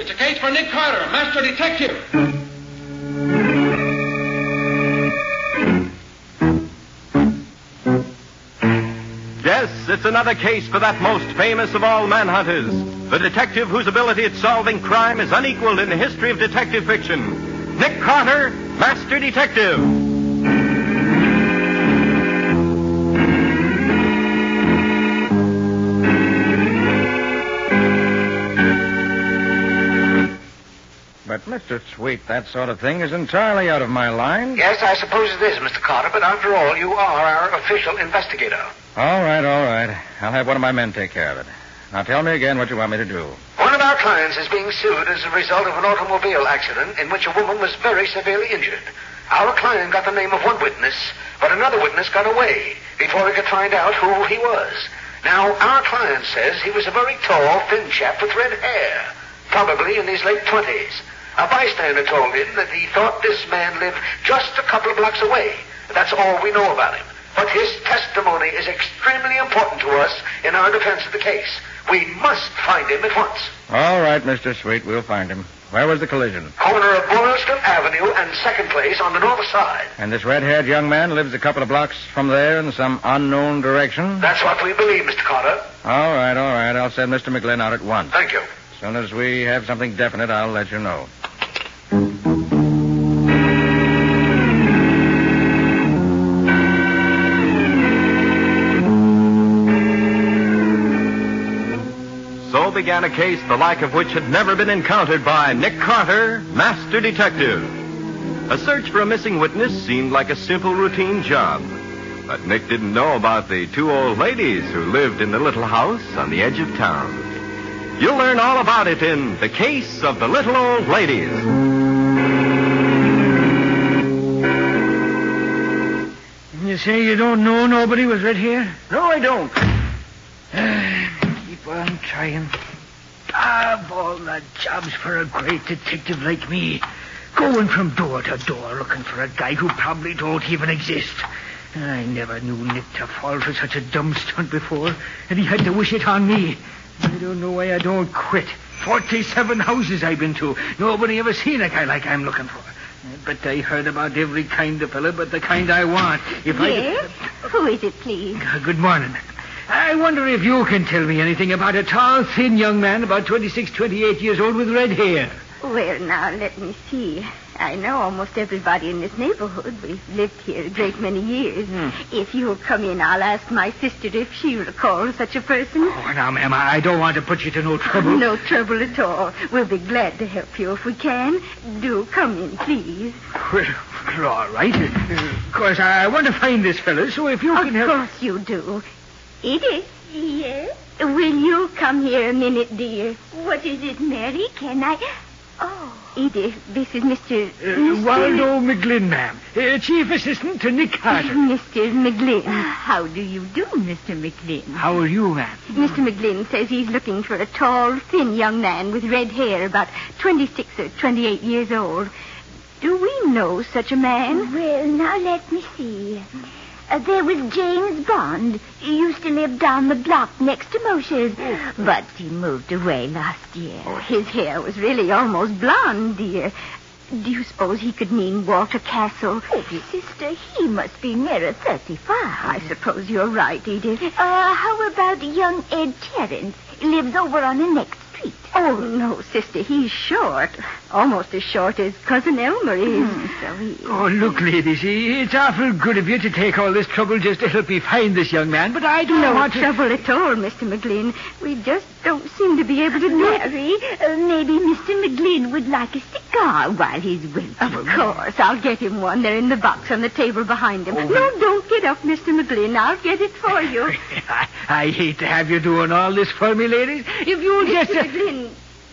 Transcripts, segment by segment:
It's a case for Nick Carter, master detective. Yes, it's another case for that most famous of all manhunters, the detective whose ability at solving crime is unequaled in the history of detective fiction. Nick Carter, master detective. But, Mr. Sweet, that sort of thing is entirely out of my line. Yes, I suppose it is, Mr. Carter, but after all, you are our official investigator. All right. I'll have one of my men take care of it. Now, tell me again what you want me to do. One of our clients is being sued as a result of an automobile accident in which a woman was very severely injured. Our client got the name of one witness, but another witness got away before he could find out who he was. Now, our client says he was a very tall, thin chap with red hair, probably in his late 20s. A bystander told him that he thought this man lived just a couple of blocks away. That's all we know about him. But his testimony is extremely important to us in our defense of the case. We must find him at once. All right, Mr. Sweet, we'll find him. Where was the collision? Corner of Boylston Avenue and 2nd Place on the north side. And this red-haired young man lives a couple of blocks from there in some unknown direction? That's what we believe, Mr. Carter. All right. I'll send Mr. McGlynn out at once. Thank you. As soon as we have something definite, I'll let you know. So began a case the like of which had never been encountered by Nick Carter, master detective. A search for a missing witness seemed like a simple routine job. But Nick didn't know about the two old ladies who lived in the little house on the edge of town. You'll learn all about it in The Case of the Little Old Ladies. You say you don't know nobody with red hair? No, I don't. Keep on trying. Of all the jobs for a great detective like me, going from door to door looking for a guy who probably don't even exist. I never knew Nick to fall for such a dumb stunt before, and he had to wish it on me. I don't know why I don't quit. 47 houses I've been to. Nobody ever seen a guy like I'm looking for. But I heard about every kind of fella but the kind I want. Yes? Who is it, please? Good morning. I wonder if you can tell me anything about a tall, thin young man about 26, 28 years old with red hair. Well, now, let me see. I know almost everybody in this neighborhood. We've lived here a great many years. If you'll come in, I'll ask my sister if she recalls such a person. Oh, now, ma'am, I don't want to put you to no trouble. No trouble at all. We'll be glad to help you if we can. Do come in, please. Well, all right. Of course, I want to find this fellow, so if you can help... Of course you do. Edith? Yes? Will you come here a minute, dear? What is it, Mary? Can I... Oh, Edith, this is Mr. Waldo McGlynn, ma'am. Chief Assistant to Nick Carter. Mr. McGlynn. How do you do, Mr. McGlynn? How are you, ma'am? Mr. McGlynn says he's looking for a tall, thin young man with red hair, about 26 or 28 years old. Do we know such a man? Well, now let me see. There was James Bond. He used to live down the block next to Moshe's, but he moved away last year. Oh, his hair was really almost blonde, dear. Do you suppose he could mean Walter Castle? Oh, sister, he must be nearer 35. I suppose you're right, Edith. How about young Ed Terrence? He lives over on the next street. Oh, no, sister, he's short. Almost as short as Cousin Elmer is. So he is. Oh, look, ladies, it's awful good of you to take all this trouble just to help me find this young man, but I don't want to... No trouble at all, Mr. McGlynn. We just don't seem to be able to do it. Mary, maybe Mr. McGlynn would like a cigar while he's waiting. Of course, I'll get him one. They're in the box on the table behind him. No, don't get up, Mr. McGlynn. I'll get it for you. I hate to have you doing all this for me, ladies. If you'll just... Mr. McGlynn,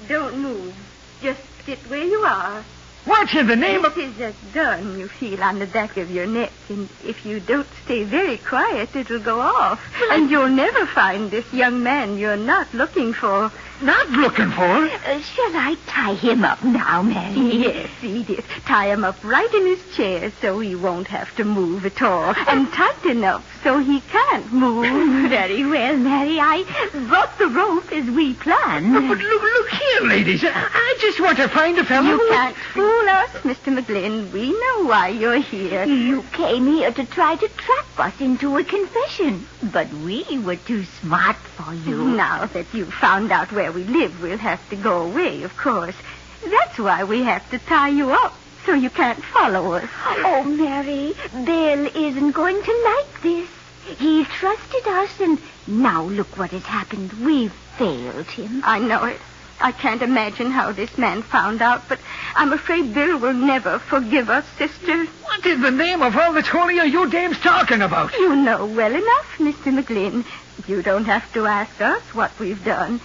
don't move. Just sit where you are. What in the name of... This is a gun you feel on the back of your neck, and if you don't stay very quiet, it'll go off. And you'll never find this young man you're not looking for. Not looking for? Shall I tie him up now, Mary? Yes, Edith. Tie him up right in his chair so he won't have to move at all. And tight enough so he can't move. Very well, Mary. I brought the rope as we planned. But look here, ladies. I just want to find a fellow. You can't fool us, Mr. McGlynn. We know why you're here. You came here to try to trap us into a confession, but we were too smart for you. Now that you've found out where we live, we'll have to go away, of course. That's why we have to tie you up, so you can't follow us. Oh, Mary, Bill isn't going to like this. He trusted us, and now look what has happened. We've failed him. I know it. I can't imagine how this man found out, but I'm afraid Bill will never forgive us, sister. What in the name of all that's holy are you dames talking about? You know well enough, Mr. McGlynn. You don't have to ask us what we've done.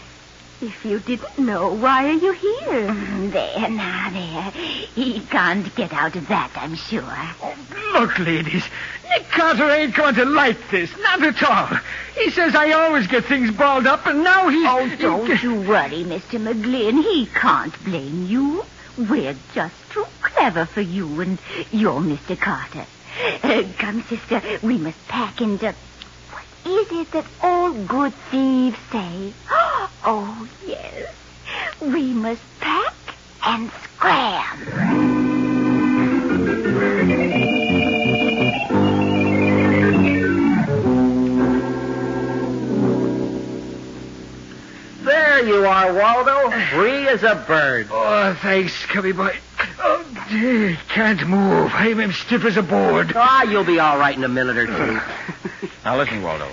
If you didn't know, why are you here? There. He can't get out of that, I'm sure. Oh, look, ladies. Nick Carter ain't going to like this. Not at all. He says I always get things balled up, and now he's... Oh, don't you worry, Mr. McGlynn. He can't blame you. We're just too clever for you and you're Mr. Carter. Come, sister, we must pack and... What is it that all good thieves say? Oh, yes. We must pack and scram. There you are, Waldo. Free as a bird. Oh, thanks, Cubby boy. Oh, dear, can't move. I'm stiff as a board. Ah, you'll be all right in a minute or two. Now, listen, Waldo.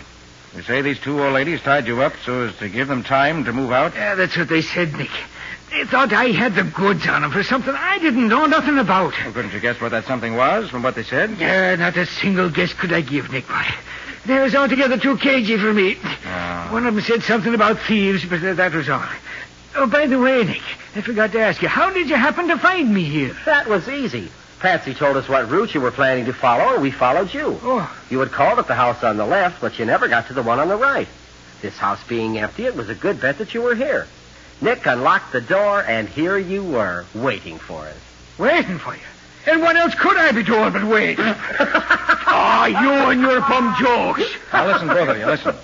You say these two old ladies tied you up so as to give them time to move out? Yeah, that's what they said, Nick. They thought I had the goods on them for something I didn't know nothing about. Well, couldn't you guess what that something was from what they said? Yeah, not a single guess could I give, Nick boy. They was altogether too cagey for me. Oh. One of them said something about thieves, but that was all. Oh, by the way, Nick, I forgot to ask you, how did you happen to find me here? That was easy. Patsy told us what route you were planning to follow, and we followed you. Oh. You had called at the house on the left, but you never got to the one on the right. This house being empty, it was a good bet that you were here. Nick unlocked the door, and here you were, waiting for us. Waiting for you? And what else could I be doing but wait? Oh, you and your bum jokes. Now, listen, both of you, listen.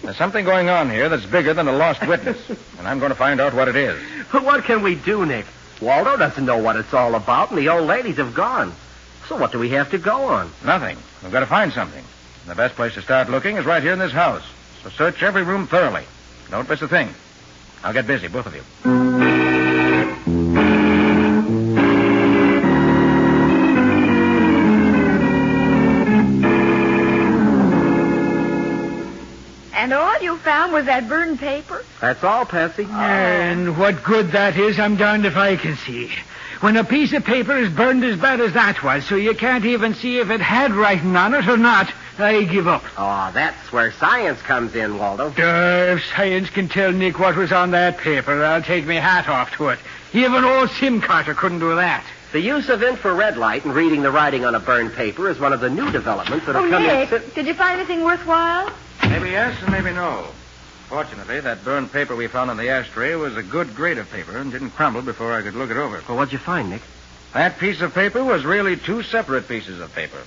There's something going on here that's bigger than a lost witness, and I'm going to find out what it is. But what can we do, Nick? Waldo doesn't know what it's all about, and the old ladies have gone. So what do we have to go on? Nothing. We've got to find something. The best place to start looking is right here in this house. So search every room thoroughly. Don't miss a thing. I'll get busy, both of you. And all you found was that burned paper? That's all, Patsy. And what good that is, I'm darned if I can see. When a piece of paper is burned as bad as that was, so you can't even see if it had writing on it or not, I give up. Oh, that's where science comes in, Waldo. If science can tell Nick what was on that paper, I'll take my hat off to it. Even old Sim Carter couldn't do that. The use of infrared light and reading the writing on a burned paper is one of the new developments that have Oh, come Nick, in. did you find anything worthwhile? Maybe yes and maybe no. Fortunately, that burned paper we found in the ashtray was a good grade of paper and didn't crumble before I could look it over. Well, what'd you find, Nick? That piece of paper was really two separate pieces of paper.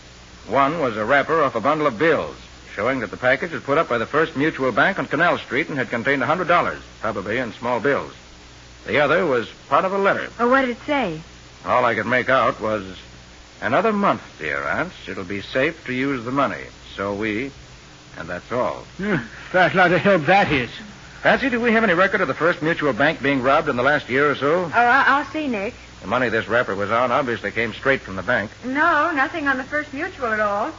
One was a wrapper off a bundle of bills, showing that the package was put up by the First Mutual Bank on Canal Street and had contained $100, probably in small bills. The other was part of a letter. Or what did it say? All I could make out was, "Another month, dear aunts. It'll be safe to use the money. So we..." And that's all. Fat lot of help that is. Patsy, do we have any record of the First Mutual Bank being robbed in the last year or so? Oh, I'll see, Nick. The money this wrapper was on obviously came straight from the bank. No, nothing on the First Mutual at all.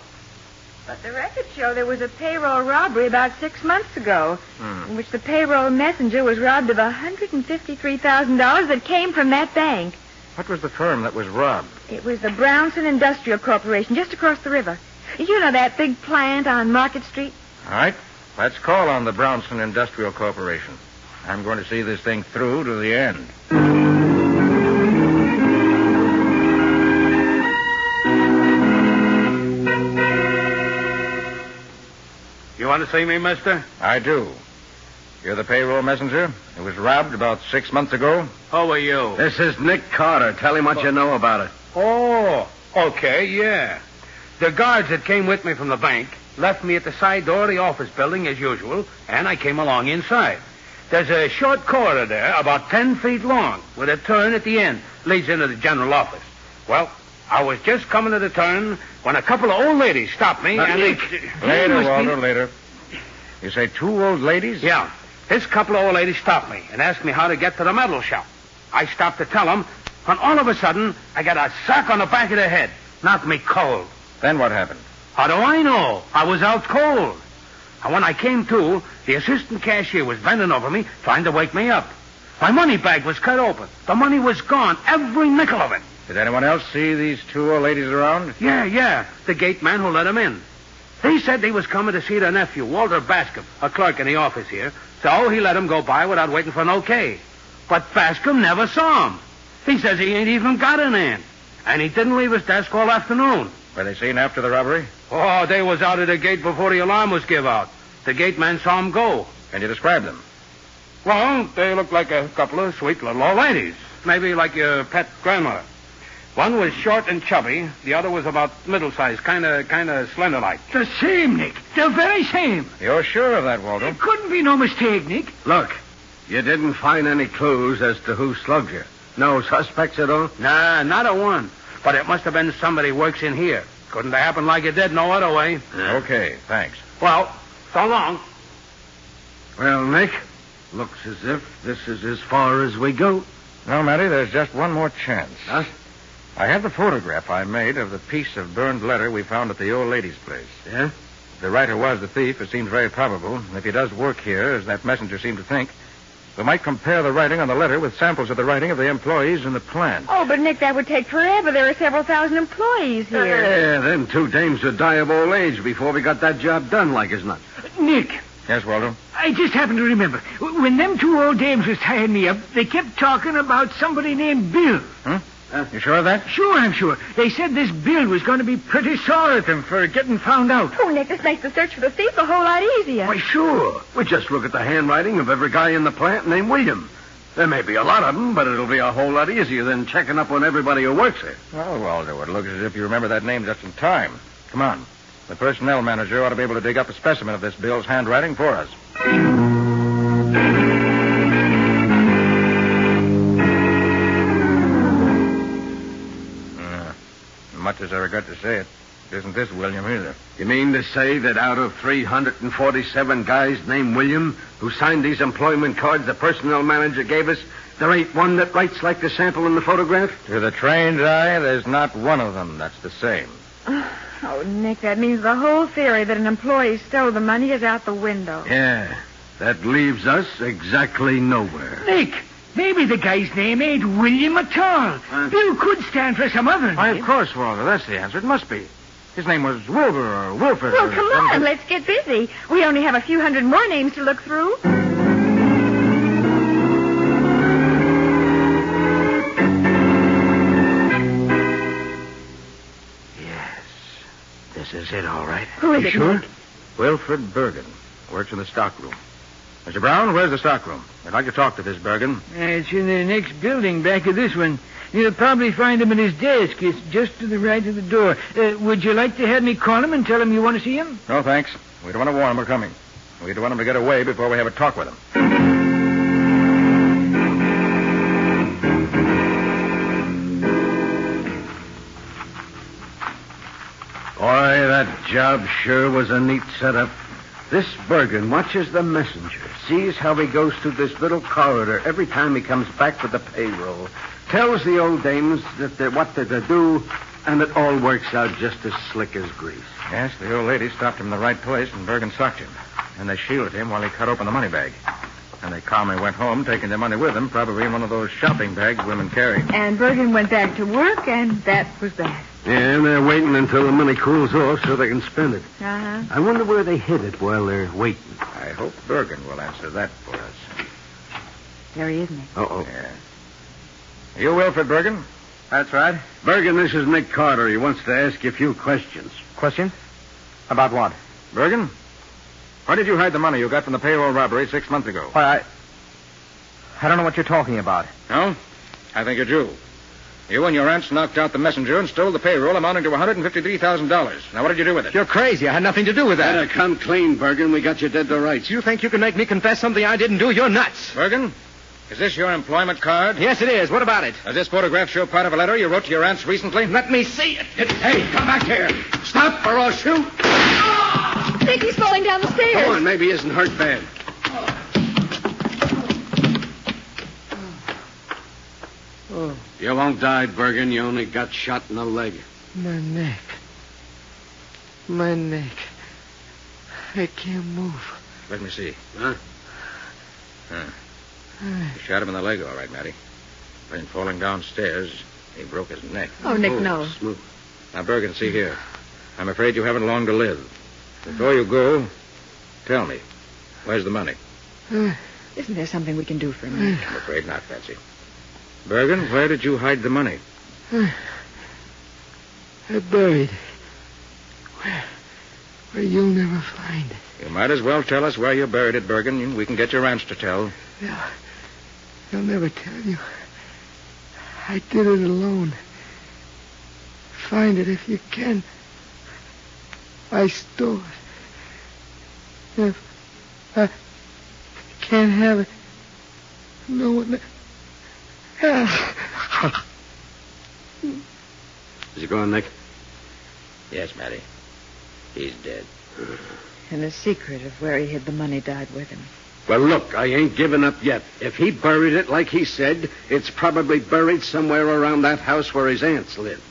But the records show there was a payroll robbery about 6 months ago, in which the payroll messenger was robbed of $153,000 that came from that bank. What was the firm that was robbed? It was the Brownson Industrial Corporation, just across the river. You know that big plant on Market Street? All right. Let's call on the Brownson Industrial Corporation. I'm going to see this thing through to the end. want to see me, mister? I do. You're the payroll messenger who was robbed about 6 months ago? Who are you? This is Nick Carter. Tell him what you know about it. Oh, okay, yeah. The guards that came with me from the bank left me at the side door of the office building as usual, and I came along inside. There's a short corridor there, about 10 feet long, with a turn at the end. Leads into the general office. Well, I was just coming to the turn when a couple of old ladies stopped me, and Nick. Later, Walter, later. You say 2 old ladies? Yeah. This couple of old ladies stopped me and asked me how to get to the metal shop. I stopped to tell them, and all of a sudden, I got a sack on the back of the head. Knocked me cold. Then what happened? How do I know? I was out cold. And when I came to, the assistant cashier was bending over me, trying to wake me up. My money bag was cut open. The money was gone, every nickel of it. Did anyone else see these 2 old ladies around? Yeah. The gate man who let them in. They said they was coming to see their nephew, Walter Bascom, a clerk in the office here. So he let them go by without waiting for an okay. But Bascom never saw him. He says he ain't even got an aunt. And he didn't leave his desk all afternoon. Were they seen after the robbery? Oh, they was out of the gate before the alarm was give out. The gate man saw him go. Can you describe them? Well, they looked like a couple of sweet little old ladies. Maybe like your pet grandmother. One was short and chubby. The other was about middle-sized, kind of slender-like. The same, Nick. The very same. You're sure of that, Walter? There couldn't be no mistake, Nick. Look, you didn't find any clues as to who slugged you. No suspects at all? Nah, not a one. But it must have been somebody who works in here. Couldn't have happened like it did no other way. Okay, thanks. Well, so long. Well, Nick, looks as if this is as far as we go. No, Matty, there's just one more chance. Huh? I have the photograph I made of the piece of burned letter we found at the old lady's place. Yeah? If the writer was the thief, it seems very probable. And if he does work here, as that messenger seemed to think, we might compare the writing on the letter with samples of the writing of the employees in the plant. Oh, but, Nick, that would take forever. There are several thousand employees here. Yeah, them 2 dames would die of old age before we got that job done like as not. Nick, Yes, Walter? I just happened to remember. When them 2 old dames was tying me up, they kept talking about somebody named Bill. Huh? You sure of that? Sure, I'm sure. They said this Bill was going to be pretty sore at them for getting found out. Oh, Nick, this makes the search for the thief a whole lot easier. Why, sure. We just look at the handwriting of every guy in the plant named William. There may be a lot of them, but it'll be a whole lot easier than checking up on everybody who works here. Well, Walter, it looks as if you remember that name just in time. Come on. The personnel manager ought to be able to dig up a specimen of this Bill's handwriting for us. Much as I regret to say it, isn't this William either? You mean to say that out of 347 guys named William who signed these employment cards the personnel manager gave us, there ain't one that writes like the sample in the photograph? To the trained eye, there's not one of them that's the same. Oh, Nick, that means the whole theory that an employee stole the money is out the window. Yeah, that leaves us exactly nowhere. Nick, maybe the guy's name ain't William at all. Bill could stand for some other name. Why, of course, Walter. That's the answer. It must be. His name was Wilbur or Wilford. Well, come on, let's get busy. We only have a few hundred more names to look through. Yes. This is it, all right. Who is it, Sure? Nick? Wilfred Bergen. Works in the stockroom. Mr. Brown, where's the stockroom? I'd like to talk to this Bergen. It's in the next building back of this one. You'll probably find him at his desk. It's just to the right of the door. Would you like to have me call him and tell him you want to see him? No, thanks. We don't want to warn him we're coming. We don't want him to get away before we have a talk with him. Boy, that job sure was a neat setup. This Bergen watches the messenger, sees how he goes through this little corridor every time he comes back with the payroll, tells the old dames what they're to do, and it all works out just as slick as grease. Yes, the old lady stopped him in the right place, and Bergen socked him. And they shielded him while he cut open the money bag. And they calmly went home, taking their money with them, probably in one of those shopping bags women carry. And Bergen went back to work, and that was that. Yeah, and they're waiting until the money cools off so they can spend it. Uh-huh. I wonder where they hid it while they're waiting. I hope Bergen will answer that for us. There he is, Nick. Uh-oh. Yeah. You Wilfred Bergen? That's right. Bergen, this is Nick Carter. He wants to ask you a few questions. Question? About what? Bergen? Where did you hide the money you got from the payroll robbery 6 months ago? Why, I don't know what you're talking about. No? I think you're Jew. You and your aunts knocked out the messenger and stole the payroll amounting to $153,000. Now, what did you do with it? You're crazy. I had nothing to do with that. Better come clean, Bergen. We got you dead to rights. You think you can make me confess something I didn't do? You're nuts. Bergen, is this your employment card? Yes, it is. What about it? Does this photograph show part of a letter you wrote to your aunts recently? Let me see it. Hey, come back here. Stop or I'll shoot. Nicky's falling down the stairs. Come on, maybe he isn't hurt bad. You won't die, Bergen. You only got shot in the leg. My neck. My neck. I can't move. Let me see. Huh? You shot him in the leg, all right, Matty. Then falling downstairs, he broke his neck. Oh, Nick, no. Smooth. Now, Bergen, see here. I'm afraid you haven't long to live. Before you go, tell me, where's the money? Isn't there something we can do for him? I'm afraid not, Patsy. Bergen, where did you hide the money? I buried it. Where you'll never find it. You might as well tell us where you buried it, Bergen. We can get your aunts to tell. They'll never tell you. I did it alone. Find it if you can. I stole it. If I can't have it, no one... Is he gone, Nick? Yes, Matty. He's dead. And the secret of where he hid the money died with him. Well, look, I ain't given up yet. If he buried it like he said, it's probably buried somewhere around that house where his aunts live.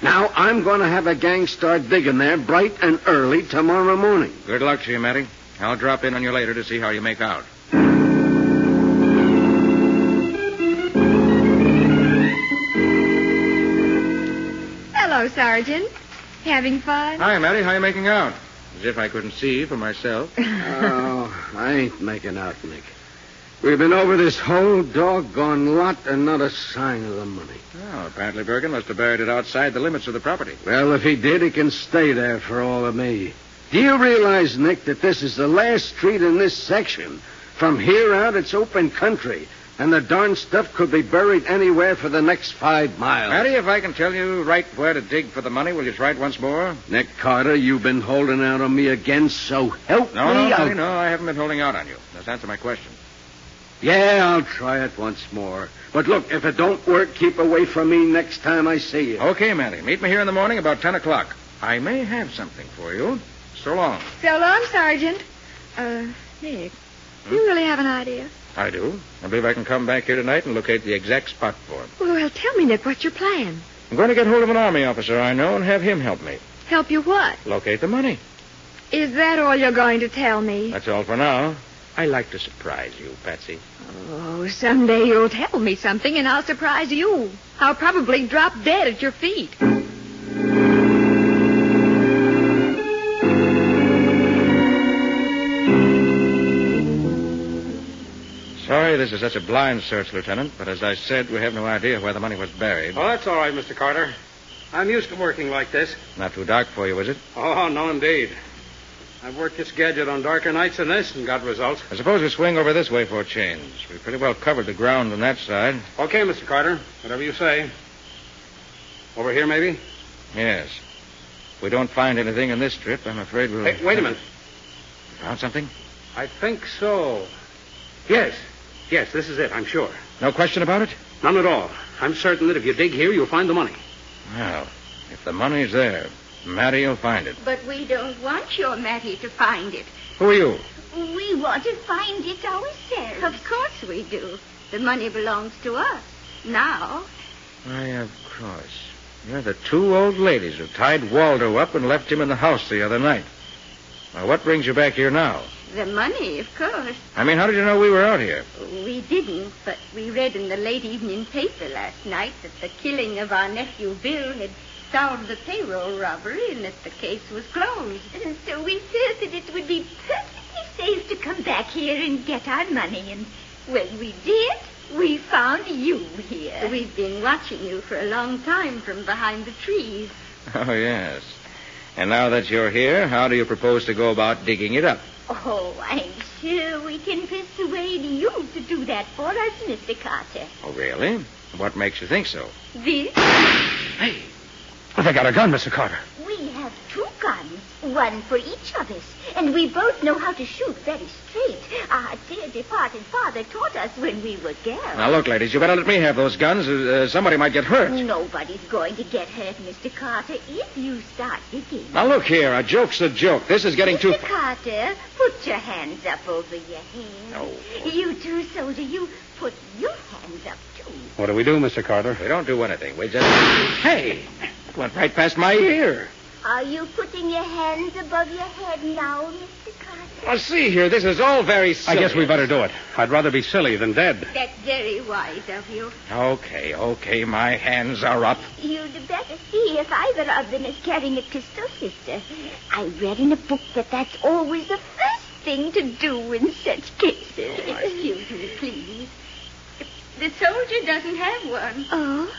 Now, I'm going to have a gang start digging there bright and early tomorrow morning. Good luck to you, Matty. I'll drop in on you later to see how you make out. Hello, Sergeant. Having fun? Hi, Matty. How you making out? As if I couldn't see for myself. Oh, I ain't making out, Nick. We've been over this whole doggone lot and not a sign of the money. Oh, apparently Bergen must have buried it outside the limits of the property. Well, if he did, he can stay there for all of me. Do you realize, Nick, that this is the last street in this section? From here out, it's open country, and the darn stuff could be buried anywhere for the next 5 miles. Matty, if I can tell you right where to dig for the money, will you try it once more? Nick Carter, you've been holding out on me again, so help me. No, Matty, no, I haven't been holding out on you. Just answer my question. Yeah, I'll try it once more. But look, if it don't work, keep away from me next time I see you. Okay, Matty. Meet me here in the morning about 10 o'clock. I may have something for you. So long. So long, Sergeant. Nick, do you really have an idea? I do. I believe I can come back here tonight and locate the exact spot for him. Well, tell me, Nick, what's your plan? I'm going to get hold of an army officer I know and have him help me. Help you what? Locate the money. Is that all you're going to tell me? That's all for now. I like to surprise you, Patsy. Oh, someday you'll tell me something and I'll surprise you. I'll probably drop dead at your feet. Sorry this is such a blind search, Lieutenant, but as I said, we have no idea where the money was buried. Oh, that's all right, Mr. Carter. I'm used to working like this. Not too dark for you, is it? Oh, no, indeed. I've worked this gadget on darker nights than this and got results. I suppose we swing over this way for a change. We've pretty well covered the ground on that side. Okay, Mr. Carter. Whatever you say. Over here, maybe? Yes. If we don't find anything in this strip, I'm afraid we'll... Hey, wait a minute. Found something? I think so. Yes. Yes, this is it, I'm sure. No question about it? None at all. I'm certain that if you dig here, you'll find the money. Well, if the money's there, Matty will find it. But we don't want your Matty to find it. Who are you? We want to find it ourselves. Of course we do. The money belongs to us. Now. Why, of course. You're the two old ladies who tied Waldo up and left him in the house the other night. Well, what brings you back here now? The money, of course. I mean, how did you know we were out here? We didn't, but we read in the late evening paper last night that the killing of our nephew Bill had solved the payroll robbery and that the case was closed. And so we felt that it would be perfectly safe to come back here and get our money. And when we did, we found you here. We've been watching you for a long time from behind the trees. Oh, yes. And now that you're here, how do you propose to go about digging it up? Oh, I'm sure we can persuade you to do that for us, Mr. Carter. Oh, really? What makes you think so? This? Hey, they got a gun, Mr. Carter. We have 2 guns, one for each of us, and we both know how to shoot very straight. Our dear departed father taught us when we were girls. Now, look, ladies, you better let me have those guns. Somebody might get hurt. Nobody's going to get hurt, Mr. Carter, if you start digging. Now, look here. A joke's a joke. This is getting too... Mr. Carter, put your hands up over your head. No. You too, soldier, you put your hands up, too. What do we do, Mr. Carter? We don't do anything. We just... Hey! It went right past my ear. Are you putting your hands above your head now, Mr. Carter? Now, see here. This is all very silly. I guess we better do it. I'd rather be silly than dead. That's very wise of you. Okay. My hands are up. You'd better see if either of them is carrying a pistol, sister. I read in a book that that's always the first thing to do in such cases. Excuse me, please. The soldier doesn't have one. Oh?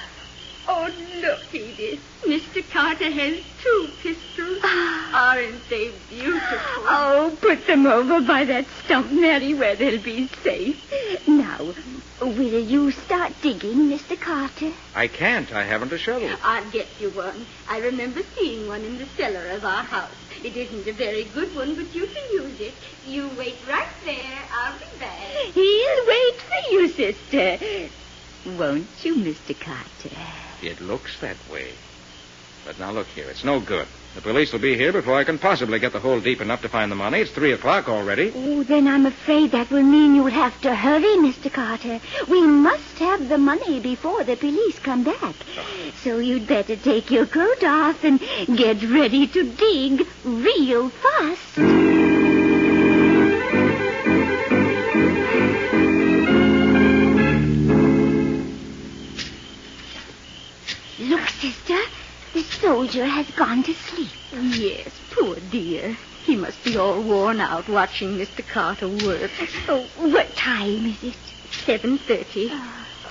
Oh, look, Edith. Mr. Carter has 2 pistols. Aren't they beautiful? Oh, put them over by that stump, Mary, where they'll be safe. Now, will you start digging, Mr. Carter? I can't. I haven't a shovel. I'll get you one. I remember seeing one in the cellar of our house. It isn't a very good one, but you can use it. You wait right there. I'll be back. He'll wait for you, sister. Won't you, Mr. Carter? It looks that way. But now look here. It's no good. The police will be here before I can possibly get the hole deep enough to find the money. It's 3:00 already. Oh, then I'm afraid that will mean you'll have to hurry, Mr. Carter. We must have the money before the police come back. So you'd better take your coat off and get ready to dig real fast. Look, sister. The soldier has gone to sleep. Yes, poor dear. He must be all worn out watching Mr. Carter work. Oh, what time is it? 7:30.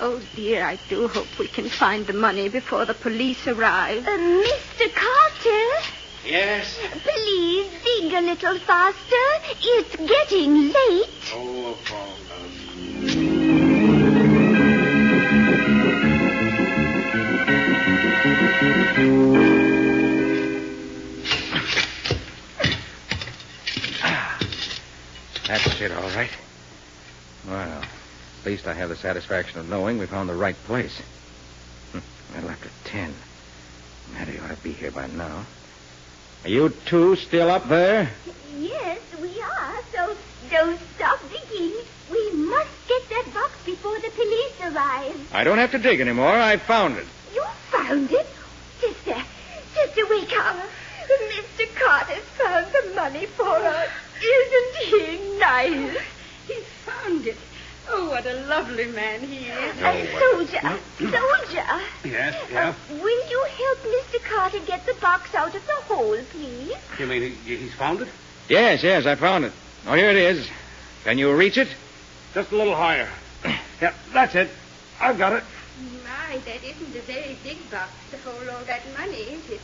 Oh, dear, I do hope we can find the money before the police arrive. Mr. Carter? Yes? Please dig a little faster. It's getting late. Oh, That's it, all right. Well, at least I have the satisfaction of knowing we found the right place. Well, after 10. Matty ought to be here by now. Are you two still up there? Yes, we are. So don't stop digging. We must get that box before the police arrive. I don't have to dig anymore. I found it. You found it? Sister, wake up. Mr. Carter's found the money for us. Isn't he nice? He's found it. Oh, what a lovely man he is. Soldier. Yes. Will you help Mr. Carter get the box out of the hole, please? You mean he's found it? Yes, I found it. Oh, here it is. Can you reach it? Just a little higher. Yeah, that's it. I've got it. My, that isn't a very big box to hold all that money, is it?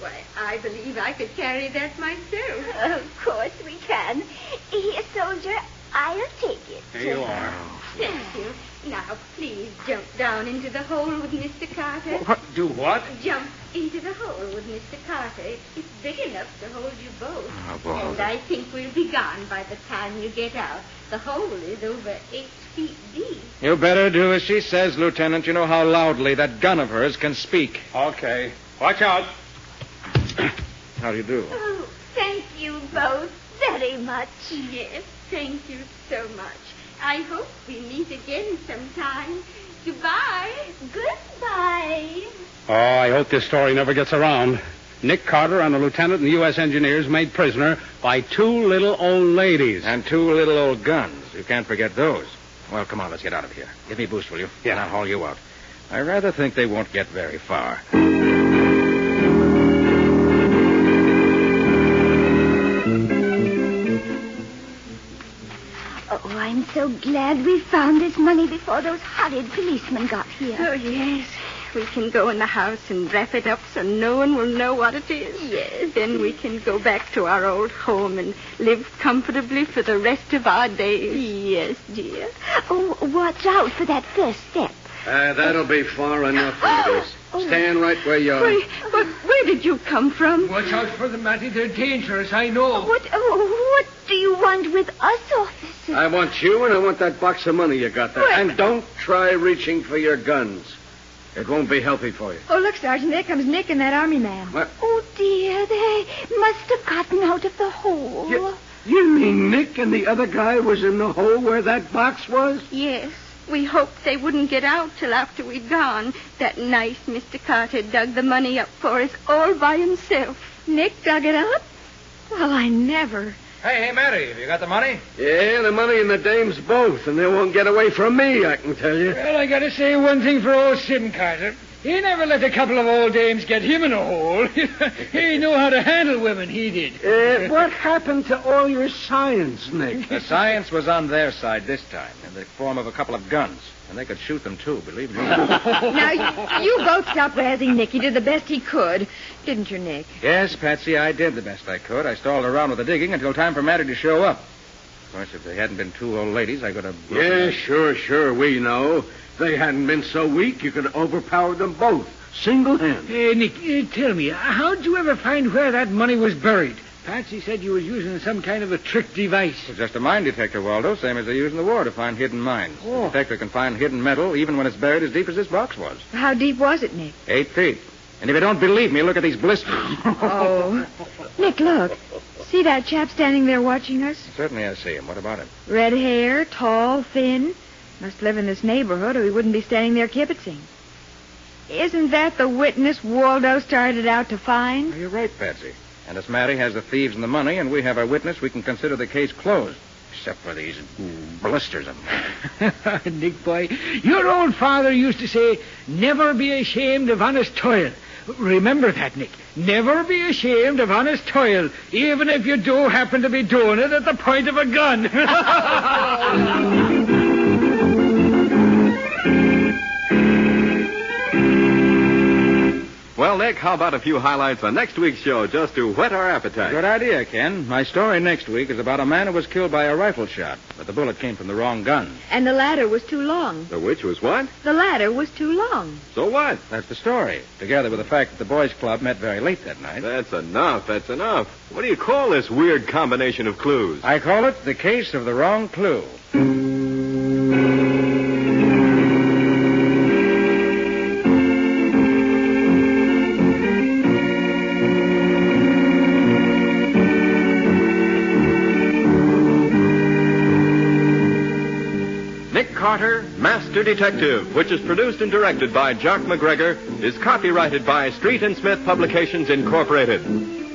Why, I believe I could carry that myself. Of course we can. Here, soldier, I'll take it. Here you are. Thank you. Now, please jump down into the hole with Mr. Carter. What? Do what? Jump into the hole with Mr. Carter. It's big enough to hold you both. Oh, boy. And I think we'll be gone by the time you get out. The hole is over 8 feet deep. You better do as she says, Lieutenant. You know how loudly that gun of hers can speak. Okay. Watch out. How do you do? Oh, thank you both very much. Yes, thank you so much. I hope we meet again sometime. Goodbye. Goodbye. Oh, I hope this story never gets around. Nick Carter and a lieutenant in the U.S. Engineers made prisoner by 2 little old ladies. And 2 little old guns. You can't forget those. Well, come on, let's get out of here. Give me a boost, will you? Yeah. And I'll haul you out. I rather think they won't get very far. Oh, I'm so glad we found this money before those horrid policemen got here. Oh, yes. We can go in the house and wrap it up so no one will know what it is. Yes. Then we can go back to our old home and live comfortably for the rest of our days. Yes, dear. Oh, watch out for that first step. That'll be far enough, ladies. Stand right where you are. Where did you come from? Watch out for them, Matty. They're dangerous, I know. What do you want with us, officer? I want you, and I want that box of money you got there. And don't try reaching for your guns. It won't be healthy for you. Oh, look, Sergeant, there comes Nick and that army man. What? Oh, dear, they must have gotten out of the hole. You mean Nick and the other guy was in the hole where that box was? Yes. We hoped they wouldn't get out till after we'd gone. That nice Mr. Carter dug the money up for us all by himself. Nick dug it up? Well, I never. Hey, Matty, have you got the money? Yeah, the money and the dames both, and they won't get away from me, I can tell you. Well, I gotta say one thing for old Sim Carter. He never let a couple of old dames get him in a hole. He knew how to handle women, he did. What happened to all your science, Nick? The science was on their side this time, in the form of a couple of guns. And they could shoot them, too, believe me. Now, you both stop razzing Nick. He did the best he could. Didn't you, Nick? Yes, Patsy, I did the best I could. I stalled around with the digging until time for Matty to show up. Of course, if they hadn't been two old ladies, I could have... Yeah, sure, we know. If they hadn't been so weak, you could have overpowered them both, single-handed. Hey, Nick, tell me, how'd you ever find where that money was buried? Patsy said you was using some kind of a trick device. It's just a mine detector, Waldo, same as they use in the war to find hidden mines. Oh. The detector can find hidden metal even when it's buried as deep as this box was. How deep was it, Nick? 8 feet. And if you don't believe me, look at these blisters. Oh. Nick, look. See that chap standing there watching us? Certainly I see him. What about him? Red hair, tall, thin. Must live in this neighborhood or he wouldn't be standing there kibitzing. Isn't that the witness Waldo started out to find? Well, you're right, Patsy. And as Matty has the thieves and the money, and we have our witness, we can consider the case closed. Except for these blisters of mine. Nick, boy, your old father used to say, never be ashamed of honest toil. Remember that, Nick. Never be ashamed of honest toil, even if you do happen to be doing it at the point of a gun. Well, Nick, how about a few highlights on next week's show just to whet our appetite? Good idea, Ken. My story next week is about a man who was killed by a rifle shot, but the bullet came from the wrong gun. And the ladder was too long. The which was what? The ladder was too long. So what? That's the story, together with the fact that the boys' club met very late that night. That's enough. What do you call this weird combination of clues? I call it the case of the wrong clue. Carter, Master Detective, which is produced and directed by Jock MacGregor, is copyrighted by Street and Smith Publications, Incorporated.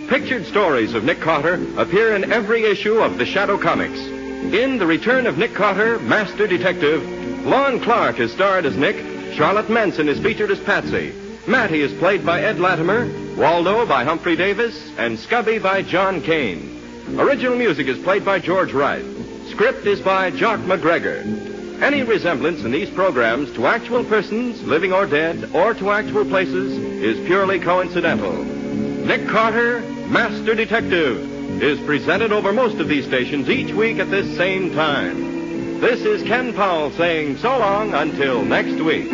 Pictured stories of Nick Carter appear in every issue of the Shadow Comics. In The Return of Nick Carter, Master Detective, Lon Clark is starred as Nick, Charlotte Manson is featured as Patsy, Matty is played by Ed Latimer, Waldo by Humphrey Davis, and Scubby by John Kane. Original music is played by George Wright. Script is by Jock MacGregor. Any resemblance in these programs to actual persons, living or dead, or to actual places is purely coincidental. Nick Carter, Master Detective, is presented over most of these stations each week at this same time. This is Ken Powell saying so long until next week.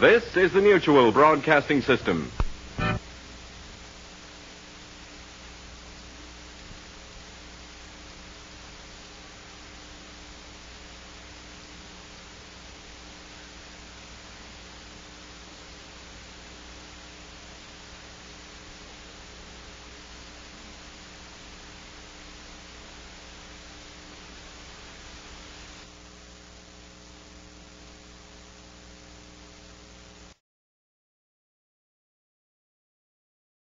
This is the Mutual Broadcasting System.